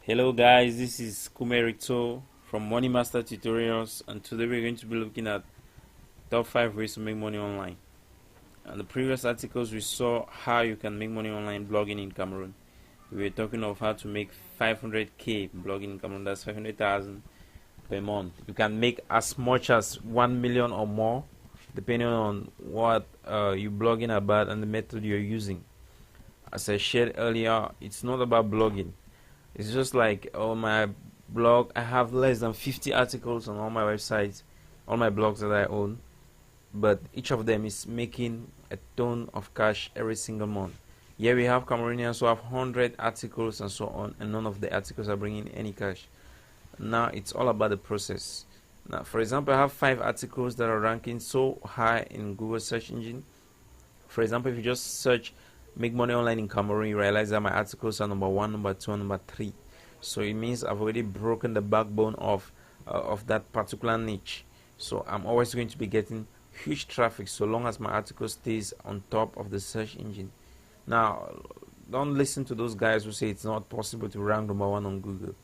Hello guys, this is Kumerito from Money Master Tutorials, and today we're going to be looking at top 5 ways to make money online. And the previous articles we saw how you can make money online blogging in Cameroon. We were talking of how to make 500k blogging in Cameroon. That's 500,000 per month. You can make as much as 1 million or more depending on what you're blogging about and the method you're using. As I shared earlier, it's not about blogging. It's just like on my blog, I have less than 50 articles on all my websites, all my blogs that I own, but each of them is making a ton of cash every single month. Here we have Cameroonians who have 100 articles and so on, and none of the articles are bringing any cash. Now it's all about the process. Now, for example, I have 5 articles that are ranking so high in Google search engine. For example, if you just search make money online in Cameroon, you realize that my articles are number 1, number 2, and number 3. So it means I've already broken the backbone of that particular niche. So I'm always going to be getting huge traffic so long as my article stays on top of the search engine. Now, don't listen to those guys who say it's not possible to rank number 1 on Google.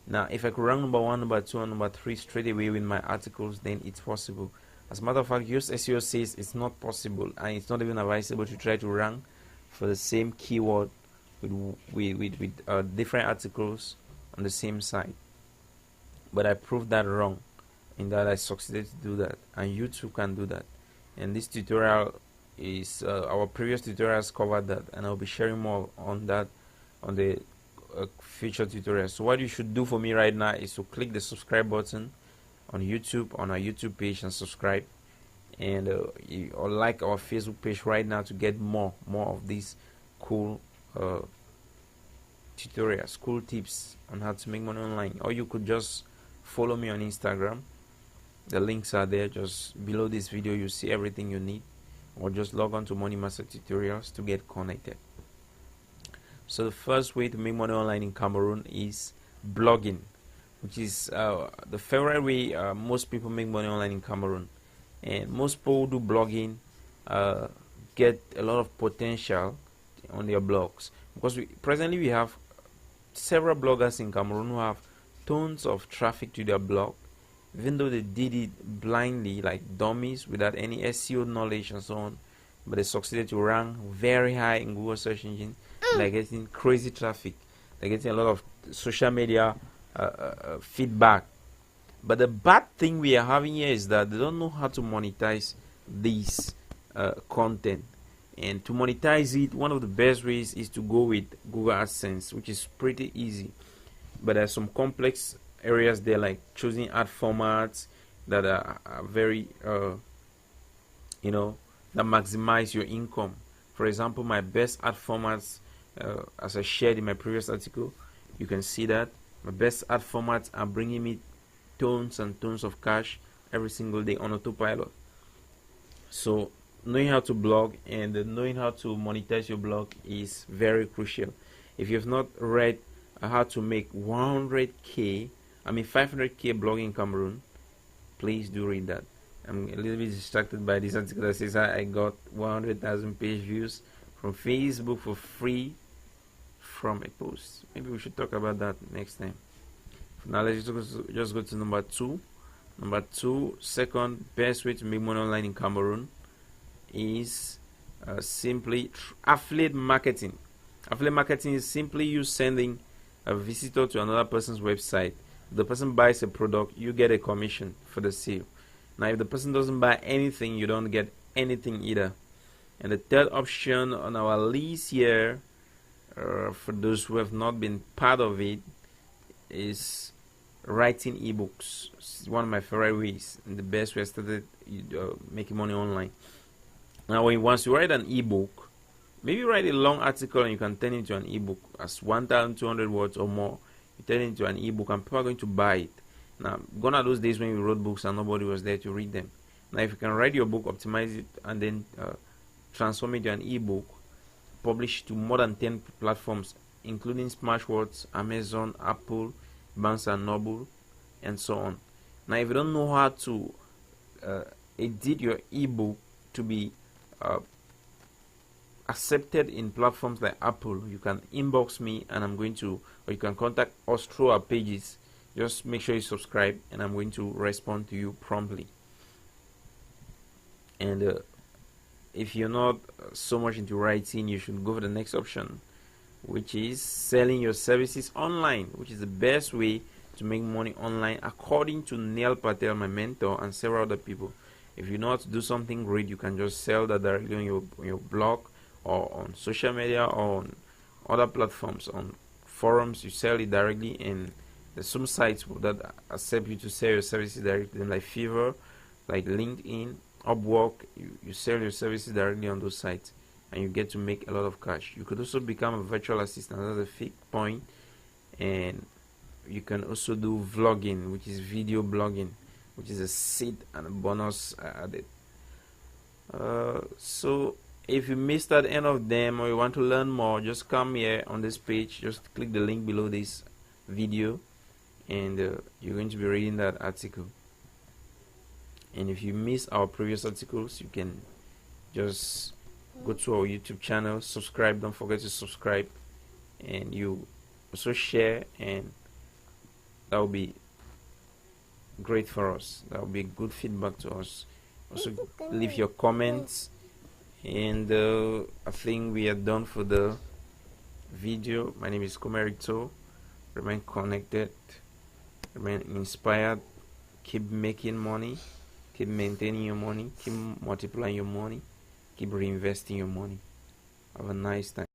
Now, if I could rank number 1, number 2, and number 3 straight away with my articles, then it's possible. As a matter of fact, Yoast SEO says it's not possible, and it's not even advisable to try to rank for the same keyword with different articles on the same site. But I proved that wrong, in that I succeeded to do that, and you too can do that. And this tutorial is our previous tutorials covered that, and I'll be sharing more on that on the future tutorials. So what you should do for me right now is to click the subscribe button on YouTube, on our YouTube page, and subscribe, and or like our Facebook page right now to get more of these cool tutorials, cool tips on how to make money online. Or you could just follow me on Instagram. The links are there just below this video. You see everything you need, or just log on to Money Master Tutorials to get connected. So the first way to make money online in Cameroon is blogging, which is the favorite way most people make money online in Cameroon. And most people who do blogging get a lot of potential on their blogs, because presently we have several bloggers in Cameroon who have tons of traffic to their blog, even though they did it blindly like dummies without any SEO knowledge and so on, but they succeeded to rank very high in Google search engine. They're getting crazy traffic, they're getting a lot of social media feedback. But the bad thing we are having here is that they don't know how to monetize this content. And to monetize it, one of the best ways is to go with Google AdSense, which is pretty easy. But there's some complex areas there, like choosing ad formats that are very, that maximize your income. For example, my best ad formats, as I shared in my previous article, you can see that my best ad formats are bringing me tons and tons of cash every single day on autopilot. So knowing how to blog and knowing how to monetize your blog is very crucial. If you have not read how to make 500k blogging in Cameroon, please do read that. I'm a little bit distracted by this article that says I got 100,000 page views from Facebook for free from a post. Maybe we should talk about that next time. Now let's just go to number 2. Number 2, second best way to make money online in Cameroon is simply affiliate marketing. Affiliate marketing is simply you sending a visitor to another person's website. If the person buys a product, you get a commission for the sale. Now if the person doesn't buy anything, you don't get anything either. And the third option on our list here, for those who have not been part of it, is writing ebooks. It's one of my favorite ways and the best way I started making money online. Now once you write an ebook, maybe write a long article and you can turn it into an ebook as 1,200 words or more. You turn it into an ebook and people are going to buy it. Now gone are those days when we wrote books and nobody was there to read them. Now if you can write your book, optimize it, and then transform it to an ebook, publish to more than 10 platforms including Smashwords, Amazon, Apple, Barnes and Noble, and so on. Now if you don't know how to edit your ebook to be accepted in platforms like Apple, you can inbox me and I'm going to, or you can contact us through our pages. Just make sure you subscribe and I'm going to respond to you promptly. And if you're not so much into writing, you should go for the next option, which is selling your services online, which is the best way to make money online according to Neil Patel, my mentor, and several other people. If you know how to do something great, you can just sell that directly on your blog or on social media or on other platforms, on forums. You sell it directly, and there's some sites that accept you to sell your services directly, like Fiverr, like LinkedIn, Upwork. You sell your services directly on those sites and you get to make a lot of cash. You could also become a virtual assistant. That's a fake point. And you can also do vlogging, which is video blogging, which is a seed and a bonus added. So if you missed at any of them or you want to learn more, just come here on this page, just click the link below this video, and you're going to be reading that article. And if you miss our previous articles, you can just go to our YouTube channel, subscribe. Don't forget to subscribe, and you also share, and that will be great for us. That will be good feedback to us. Also leave your comments, and I think we are done for the video. My name is Komerito. Remain connected, remain inspired, keep making money, keep maintaining your money, keep multiplying your money, keep reinvesting your money. Have a nice time.